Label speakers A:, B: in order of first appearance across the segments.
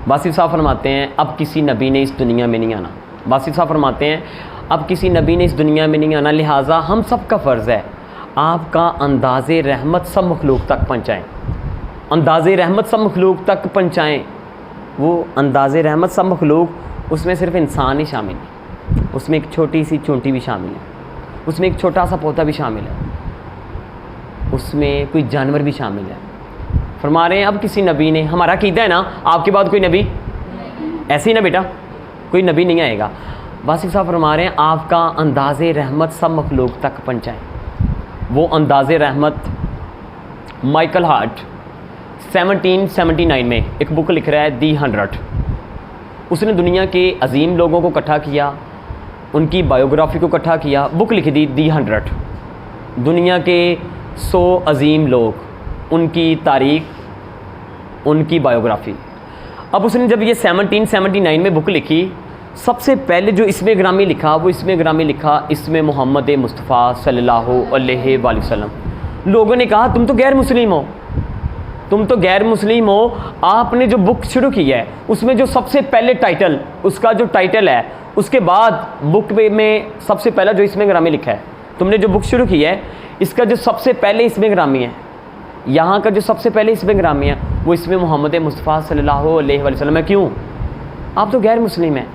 A: वासिफ साहब फरमाते हैं अब किसी नबी ने इस दुनिया में नहीं आना। वासिफ साहब फरमाते हैं अब किसी नबी ने इस दुनिया में नहीं आना, लिहाजा हम सब का फ़र्ज़ है आपका अंदाज़े रहमत सब मखलूक तक पहुँचाएँ। अंदाज़े रहमत सब मखलूक तक पहुँचाएँ। वो अंदाज़े रहमत सब मखलूक, उसमें सिर्फ इंसान ही शामिल है, उसमें एक छोटी सी चूंटी भी शामिल है, उसमें एक छोटा सा पौधा भी शामिल है, उसमें कोई जानवर भी शामिल है। फरमा रहे हैं अब किसी नबी ने, हमारा अक़ीदा है ना आपके बाद कोई नबी, ऐसे ही ना बेटा, कोई नबी नहीं आएगा। वासिफ साहब फरमा रहे हैं आपका अंदाज़े रहमत सब मखलूक तक पहुँचाएँ। वो अंदाज़े रहमत माइकल हार्ट 1779 में एक बुक लिख रहा है दी 100। उसने दुनिया के अजीम लोगों को इकट्ठा किया, उनकी बायोग्राफी को इकट्ठा किया, बुक लिख दी दी 100। दुनिया के 100 अजीम लोग, उनकी तारीख, उनकी बायोग्राफी। अब उसने जब ये 1779 में बुक लिखी, सबसे पहले जो इसमें ग्रामी लिखा, वो इसमें ग्रामी लिखा इसमें मोहम्मद मुस्तफ़ा सल्लल्लाहु अलैहि वसल्लम। लोगों ने कहा तुम तो गैर मुस्लिम हो, तुम तो गैर मुस्लिम हो। आपने जो बुक शुरू की है उसमें जो सबसे पहले टाइटल, उसका जो टाइटल है, उसके बाद बुक में सबसे पहला जो इसमें ग्रामी लिखा है, तुमने जो बुक शुरू की है इसका जो सबसे पहले इसमें ग्रामी है, यहाँ का जो सबसे पहले इसमें ग्रामी है वो इसमें मोहम्मद मुस्तफ़ा सल्लल्लाहु अलैहि वसल्लम है। क्यों? आप तो गैर मुस्लिम हैं।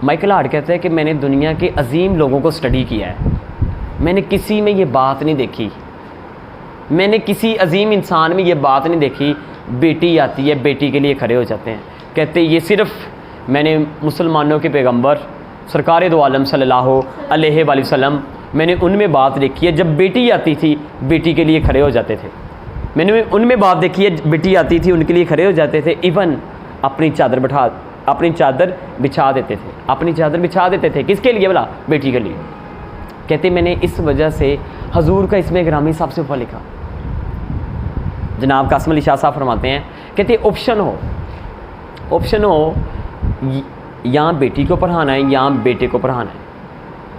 A: माइकल हार्ट कहते हैं कि मैंने दुनिया के अजीम लोगों को स्टडी किया है, मैंने किसी में ये बात नहीं देखी, मैंने किसी अजीम इंसान में ये बात नहीं देखी बेटी आती है बेटी के लिए खड़े हो जाते हैं। कहते ये सिर्फ़ मैंने मुसलमानों के पैगंबर सरकार दो आलम सल्लल्लाहु अलैहि वसल्लम, मैंने उनमें बात देखी है जब बेटी आती थी बेटी के लिए खड़े हो जाते थे। मैंने उनमें बात देखी है बेटी आती थी उनके लिए खड़े हो जाते थे। इवन अपनी चादर बिछा देते थे, अपनी चादर बिछा देते थे। किसके लिए? भला बेटी के लिए। कहते मैंने इस वजह से हजूर का इसमें ग्रामी सबसे ऊपर लिखा। जनाब कासिम अली शाह साहब फरमाते हैं, कहते ऑप्शन हो यहाँ बेटी को पढ़ाना है या बेटे को पढ़ाना है।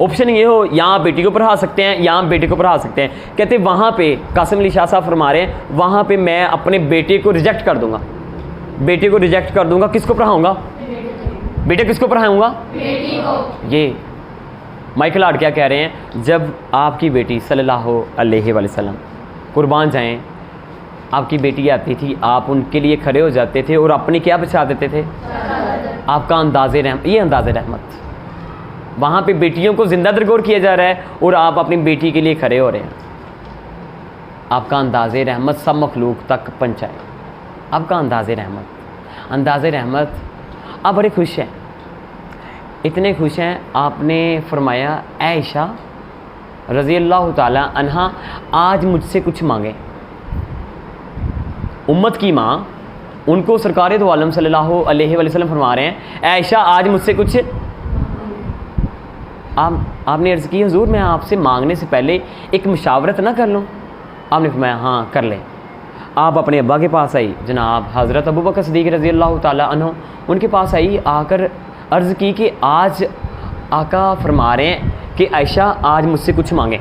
A: ऑप्शन ये हो यहाँ बेटी को पढ़ा सकते हैं या बेटे को पढ़ा सकते हैं। कहते वहाँ पे कासिम अली शाह साहब फरमा रहे हैं वहाँ पे मैं अपने बेटे को रिजेक्ट कर दूंगा, बेटे को रिजेक्ट कर दूंगा। किसको पढ़ाऊंगा? बेटे किसको पढ़ाऊंगा? बेटी को। ये माइकल हार्ट क्या कह रहे हैं, जब आपकी बेटी सल्लल्लाहु अलैहि वसल्लम कुर्बान जाएं, आपकी बेटी आती थी, आप उनके लिए खड़े हो जाते थे और अपनी क्या बचा देते थे? आपका अंदाज़े रहमत, ये अंदाज़े रहमत। वहाँ पे बेटियों को जिंदा दरगोर किया जा रहा है और आप अपनी बेटी के लिए खड़े हो रहे हैं। आपका अंदाज़े रहमत सब मखलूक तक पहुँचाए। आपका अंदाज़े रहमत। आप बड़े खुश हैं, इतने खुश हैं, आपने फरमाया आयशा रज़ी अल्लाह ताला अन्हा आज मुझसे कुछ मांगे। उम्मत की माँ, उनको सरकार दो आलम सल्लल्लाहु अलैहि वसल्लम फरमा रहे हैं आयशा आज मुझसे कुछ। आपने अर्ज़ की हुजूर मैं आपसे मांगने से पहले एक मुशावरत ना कर लूँ? आपने फरमाया हाँ कर लें। आप अपने अब्बा के पास आई, जनाब हज़रत अबू बकर सिद्दीक़ रज़ी अल्लाह ताला अन्हु, उनके पास आई, आकर अर्ज़ की कि आज आका फरमा रहे हैं कि आयशा आज मुझसे कुछ मांगे,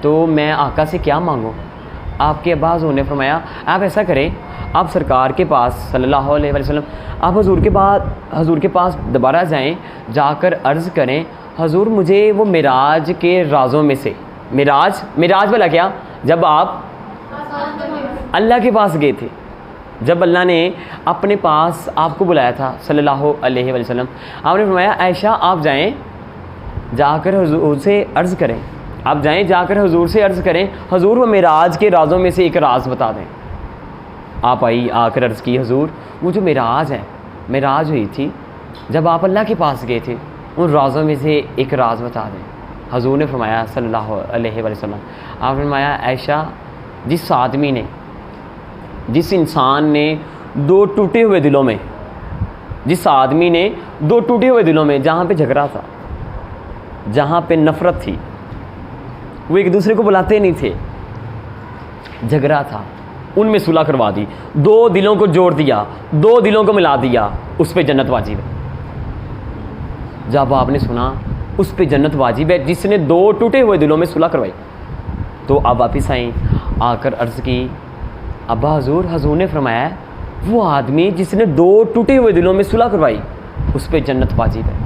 A: तो मैं आका से क्या मांगूँ? आपके अब्बा हुज़ूर ने फरमाया आप ऐसा करें, आप सरकार के पास सल्लल्लाहु अलैहि वसल्लम, आप हजूर के पास दोबारा जाएं, जाकर अर्ज़ करें हजूर मुझे वो मिराज के राज़ों में से, मिराज वाला क्या, जब आप अल्लाह के पास गए थे, जब अल्लाह ने अपने पास आपको बुलाया था सल्लल्लाहु अलैहि वसल्लम, आपने फरमाया आयशा आप जाएं, जाकर हुजूर से अर्ज़ करें, आप जाएं जाकर हुजूर से अर्ज़ करें हजूर वो मिराज के राज़ों में से एक राज़ बता दें। आप आई, आकर अर्ज़ की हजूर वो जो मिराज है, मिराज हुई थी जब आप अल्लाह के पास गए थे, उन राज़ों में से एक राज़ बता दें। हजूर ने फरमाया सल्लल्लाहु अलैहि वसल्लम, आपने फरमाया आयशा जिस आदमी ने, जिस इंसान ने दो टूटे हुए दिलों में, जिस आदमी ने दो टूटे हुए दिलों में, जहाँ पे झगड़ा था, जहाँ पे नफ़रत थी, वो एक दूसरे को बुलाते नहीं थे, झगड़ा था, उनमें सुलह करवा दी, दो दिलों को जोड़ दिया, दो दिलों को मिला दिया, उस पर जन्नत वाजिब है। जब आपने सुना उस पर जन्नत वाजिब है जिसने दो टूटे हुए दिलों में सुलह करवाई, तो आप वापिस आई, आकर अर्ज़ की अब्बा हजूर ने फरमाया वो आदमी जिसने 2 टूटे हुए दिलों में सुलह करवाई उस पर जन्नत वाजिब है।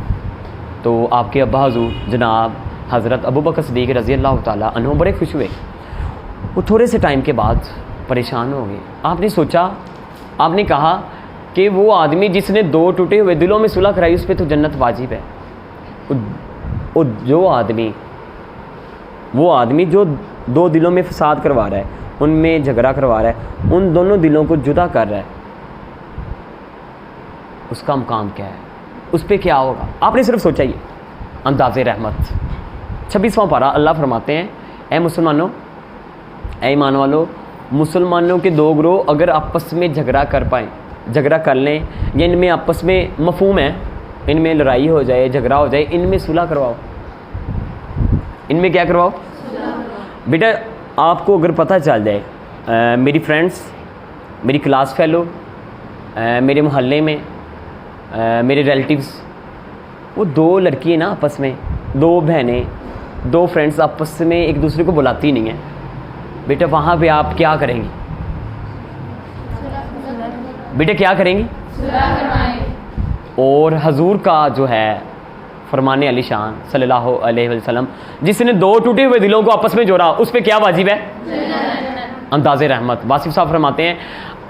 A: तो आपके अब्बा हुज़ूर जनाब हज़रत अबू बकर सिद्दीक़ रज़ी अल्लाह ताला अन्हु बड़े खुश हुए। वो थोड़े से टाइम के बाद परेशान हो गए। आपने सोचा, आपने कहा कि वो आदमी जिसने 2 टूटे हुए दिलों में सुलह कराई उस पर तो जन्नत वाजिब है। वो आदमी जो 2 दिलों में फसाद करवा रहा है, उनमें झगड़ा करवा रहा है, उन दोनों दिलों को जुदा कर रहा है, उसका मुकाम क्या है, उस पर क्या होगा? आपने सिर्फ सोचा ही अंदाज़े रहमत। 26वां पारा अल्लाह फरमाते हैं, ए मुसलमानों, ए ईमान वालों, मुसलमानों के 2 ग्रोह अगर आपस में झगड़ा कर पाएँ, झगड़ा कर लें या इनमें आपस में मफहूम है, इनमें लड़ाई हो जाए, झगड़ा हो जाए, इनमें सुलह करवाओ। इनमें क्या करवाओ? बेटा आपको अगर पता चल जाए, मेरी फ्रेंड्स, मेरी क्लास फेलो, मेरे मोहल्ले में मेरे रिलेटिव्स, वो 2 लड़की ना आपस में, 2 बहनें, 2 फ्रेंड्स आपस में एक दूसरे को बुलाती नहीं है, बेटा वहाँ पे आप क्या करेंगी? बेटा क्या करेंगी? और हजूर का जो है फरमाने अली शान सल्लल्लाहु अलैहि वसल्लम, जिसने 2 टूटे हुए दिलों को आपस में जोड़ा उस पर क्या वाजिब है? अंदाज़े रहमत। वासिफ साहब फरमाते हैं,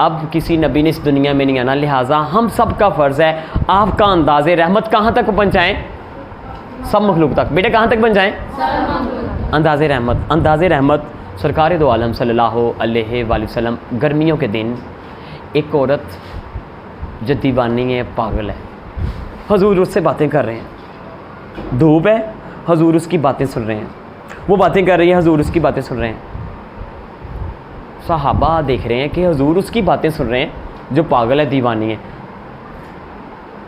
A: अब किसी नबी ने इस दुनिया में नहीं आना, लिहाजा हम सब का फ़र्ज़ है आपका अंदाज़े रहमत कहाँ तक पहुँचाएँ? सब मखलूक तक। बेटा कहाँ तक पहुँचाएँ? अंदाज़े रहमत। अंदाज़े रहमत सरकार दो आलम सल्लल्लाहु अलैहि वसल्लम, गर्मियों के दिन एक औरत जो दीवानी है, पागल है, हजूर उससे बातें कर रहे हैं, धूप है, हजूर उसकी बातें सुन रहे हैं, वो बातें कर रही है, हजूर उसकी बातें सुन रहे हैं। सहाबा देख रहे हैं कि हजूर उसकी बातें सुन रहे हैं जो पागल है, दीवानी है।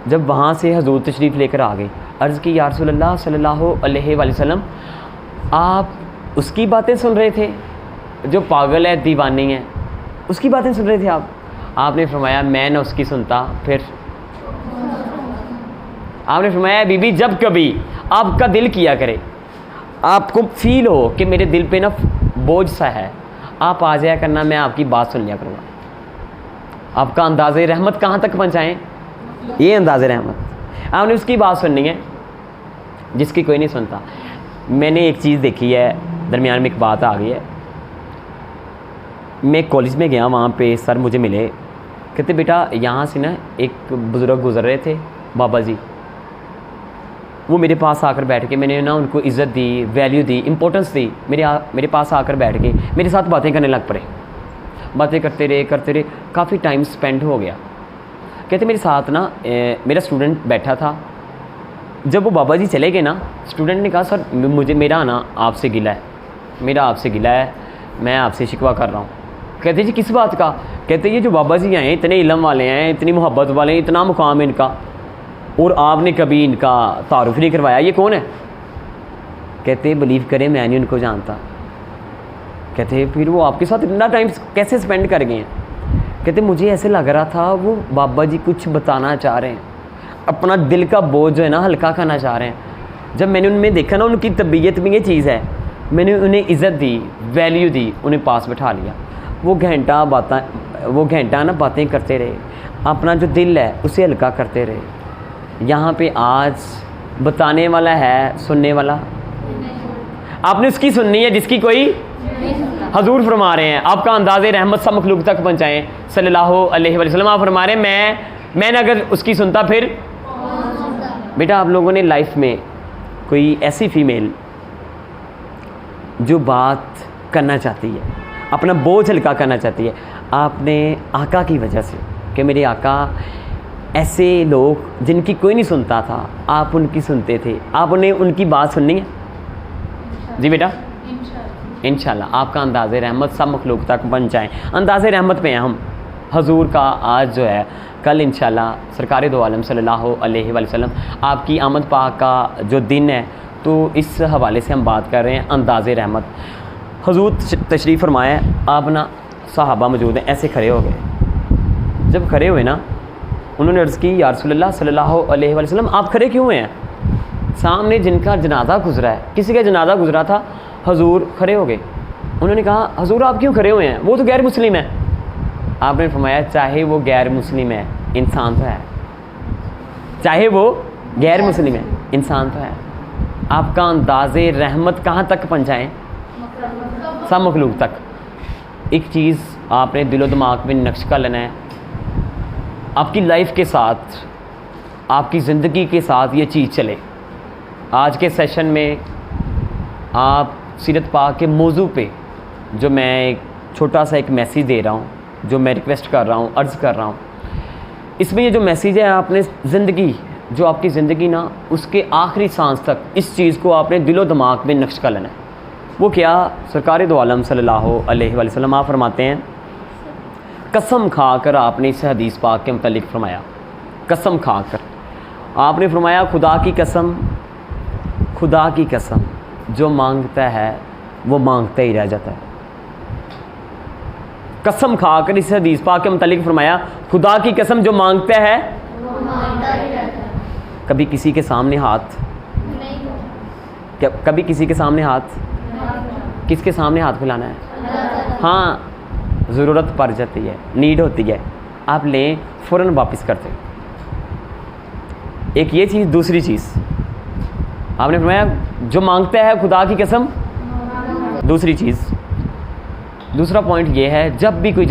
A: जब वहाँ से हजूर तशरीफ़ लेकर आ गए, अर्ज़ की या रसूलल्लाह सल्लल्लाहु अलैहि वसल्लम, आप उसकी बातें सुन रहे थे जो पागल है, दीवानी है, उसकी बातें सुन रहे थे आप? आपने फरमाया मैं ना उसकी सुनता। फिर आपने फरमाया बीबी जब कभी आपका दिल किया करे, आपको फील हो कि मेरे दिल पे ना बोझ सा है, आप आ जाया करना, मैं आपकी बात सुन लिया करूँगा। आपका अंदाज़े रहमत कहाँ तक पहुँचाएँ? ये अंदाज़े रहमत। आपने उसकी बात सुननी है जिसकी कोई नहीं सुनता। मैंने एक चीज़ देखी है, दरमियान में एक बात आ गई है। मैं कॉलेज में गया, वहाँ पे सर मुझे मिले, कहते बेटा यहाँ से ना एक बुज़ुर्ग गुज़र रहे थे, बाबा जी। वो मेरे पास आकर बैठ के, मैंने ना उनको इज़्ज़त दी, वैल्यू दी, इम्पोर्टेंस दी। मेरे पास आकर बैठ के मेरे साथ बातें करने लग पड़े। बातें करते रहे, काफ़ी टाइम स्पेंड हो गया। कहते मेरे साथ ना मेरा स्टूडेंट बैठा था। जब वो बाबा जी चले गए ना, स्टूडेंट ने कहा सर मेरा ना आपसे गिला है, मैं आपसे शिकवा कर रहा हूँ। कहते जी किस बात का? कहते ये जो बाबा जी हैं, इतने इल्म वाले हैं, इतनी मोहब्बत वाले हैं, इतना मुकाम है इनका, और आपने कभी इनका तारुफ नहीं करवाया, ये कौन है? कहते बिलीव करें मैं नहीं उनको जानता। कहते फिर वो आपके साथ इतना टाइम कैसे स्पेंड कर गए हैं? कहते मुझे ऐसे लग रहा था वो बाबा जी कुछ बताना चाह रहे हैं, अपना दिल का बोझ जो है ना हल्का करना चाह रहे हैं। जब मैंने उनमें देखा ना उनकी तबीयत में ये चीज़ है, मैंने उन्हें इज़्ज़त दी, वैल्यू दी, उन्हें पास बैठा लिया। वो घंटा ना बातें करते रहे, अपना जो दिल है उसे हल्का करते रहे। यहाँ पे आज बताने वाला है, सुनने वाला आपने उसकी सुननी है जिसकी कोई। हजूर फरमा रहे हैं आपका अंदाज़े रहमत सब मखलूक तक पहुँचाएँ सल्लल्लाहु अलैहि वसल्लम। आप फरमा रहे हैं मैं अगर उसकी सुनता फिर। बेटा आप लोगों ने लाइफ में कोई ऐसी फ़ीमेल जो बात करना चाहती है, अपना बोझ हल्का करना चाहती है, आपने आका की वजह से, कि मेरे आका ऐसे लोग जिनकी कोई नहीं सुनता था, आप उनकी सुनते थे, आप उन्हें उनकी बात सुननी है? जी बेटा इंशाल्लाह आपका अंदाज़े रहमत सब मखलूक तक बन जाए। अंदाज़े रहमत पे हैं हम। हजूर का आज जो है, कल इंशाल्लाह सरकार दो आलम सल्लल्लाहु अलैहि वसल्लम आपकी आमद पाक का जो दिन है, तो इस हवाले से हम बात कर रहे हैं अंदाज़े रहमत। हजूर तशरीफ़ फरमाया, आप ना सहाबा मौजूद हैं, ऐसे खड़े हो गए। जब खड़े हुए ना, उन्होंने अर्ज़ की या रसूलल्लाह सल्लल्लाहु अलैहि वसल्लम आप खड़े क्यों हुए हैं? सामने जिनका जनाजा गुजरा है, किसी का जनाजा गुजरा था, हजूर खड़े हो गए। उन्होंने कहा हजूर आप क्यों खड़े हुए हैं? वो तो गैर मुस्लिम है। आपने फरमाया चाहे वो गैर मुस्लिम है, इंसान तो है। चाहे वो गैर मुस्लिम है, इंसान तो है। आपका अंदाज़े रहमत कहाँ तक पहुँचाएँ? सब मखलूक तक। एक चीज़ आपने दिलो दिमाग में नक्श कर लेना है, आपकी लाइफ के साथ, आपकी ज़िंदगी के साथ ये चीज़ चले। आज के सेशन में आप सीरत पाक के मौजू पे जो मैं एक छोटा सा एक मैसेज दे रहा हूँ, जो मैं रिक्वेस्ट कर रहा हूँ, अर्ज़ कर रहा हूँ, इसमें ये जो मैसेज है, आपने ज़िंदगी, जो आपकी ज़िंदगी ना, उसके आखिरी सांस तक इस चीज़ को आपने दिलो दिमाग में नक्श कर लेना है। वो क्या? सरकार दो आलम सल्लल्लाहु अलैहि वसल्लम आप फरमाते हैं, कसम खाकर आपने इस हदीस पाक के मुतालिक फरमाया, कसम खाकर आपने फरमाया, खुदा की कसम, खुदा की कसम, जो मांगता है वो मांगता ही रह जाता है। कसम खाकर इस हदीस पाक के मुतालिक फरमाया, खुदा की कसम, जो मांगता है वो मांगता ही रहता है। कभी किसी के सामने हाथ नहीं, क्या कभी किसी के सामने हाथ, किसके सामने हाथ फैलाना है? हाँ, ज़रूरत पड़ जाती है, नीड होती है, आप लें, फ़ौरन वापस करते। एक ये चीज़। दूसरी चीज़ आपने फरमाया, जो मांगता है खुदा की कसम। दूसरी चीज़, दूसरा पॉइंट ये है, जब भी कोई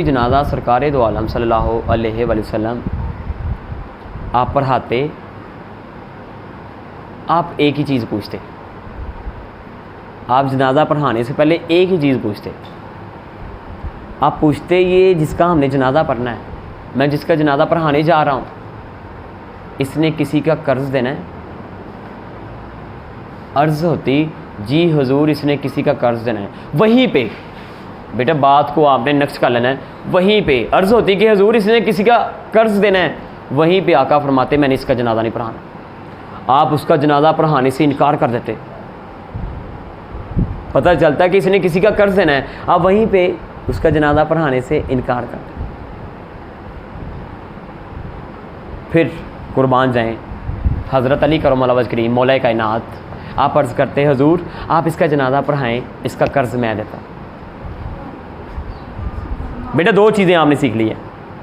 A: जनाजा सरकार दो आलम सल्लल्लाहु अलैहि वसल्लम आप पढ़ाते, आप एक ही चीज़ पूछते। आप जनाजा पढ़ाने से पहले एक ही चीज़ पूछते। आप पूछते, ये जिसका हमने जनाजा पढ़ना है, मैं जिसका जनाजा पढ़ाने जा रहा हूँ, इसने किसी का कर्ज देना है? अर्ज़ होती, जी हुजूर, इसने किसी का कर्ज देना है। वहीं पे बेटा बात को आपने नक्श कर लेना है। वहीं पे अर्ज़ होती कि हुजूर, इसने किसी का कर्ज देना है। वहीं पे आका फरमाते, मैंने इसका जनाजा नहीं पढ़ाना। आप उसका जनाजा पढ़ाने से इनकार कर देते। पता चलता कि इसने किसी का कर्ज देना है, आप वहीं पे उसका जनाजा पढ़ाने से इनकार करते। फिर कुर्बान जाएं, हज़रत अली करमल्लाहु वजह करीम मौला कायनात, आप अर्ज़ करते, हुजूर आप इसका जनाजा पढ़ाएं, इसका कर्ज मैं देता। बेटा दो चीज़ें आपने सीख ली हैं।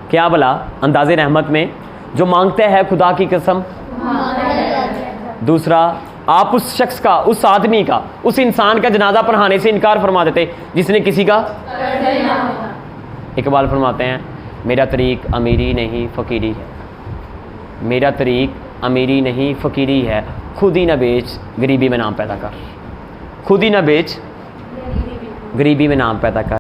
A: क्या भला? अंदाज़े रहमत में जो मांगता है खुदा की कसम, दूसरा आप उस शख्स का, उस आदमी का, उस इंसान का जनाजा पढ़ाने से इनकार फरमा देते जिसने किसी का। इकबाल फरमाते हैं, मेरा तरीक अमीरी नहीं फ़कीरी है, मेरा तरीक अमीरी नहीं फ़कीरी है, खुद ही न बेच गरीबी में नाम पैदा कर, खुद ही न बेच गरीबी में नाम पैदा कर।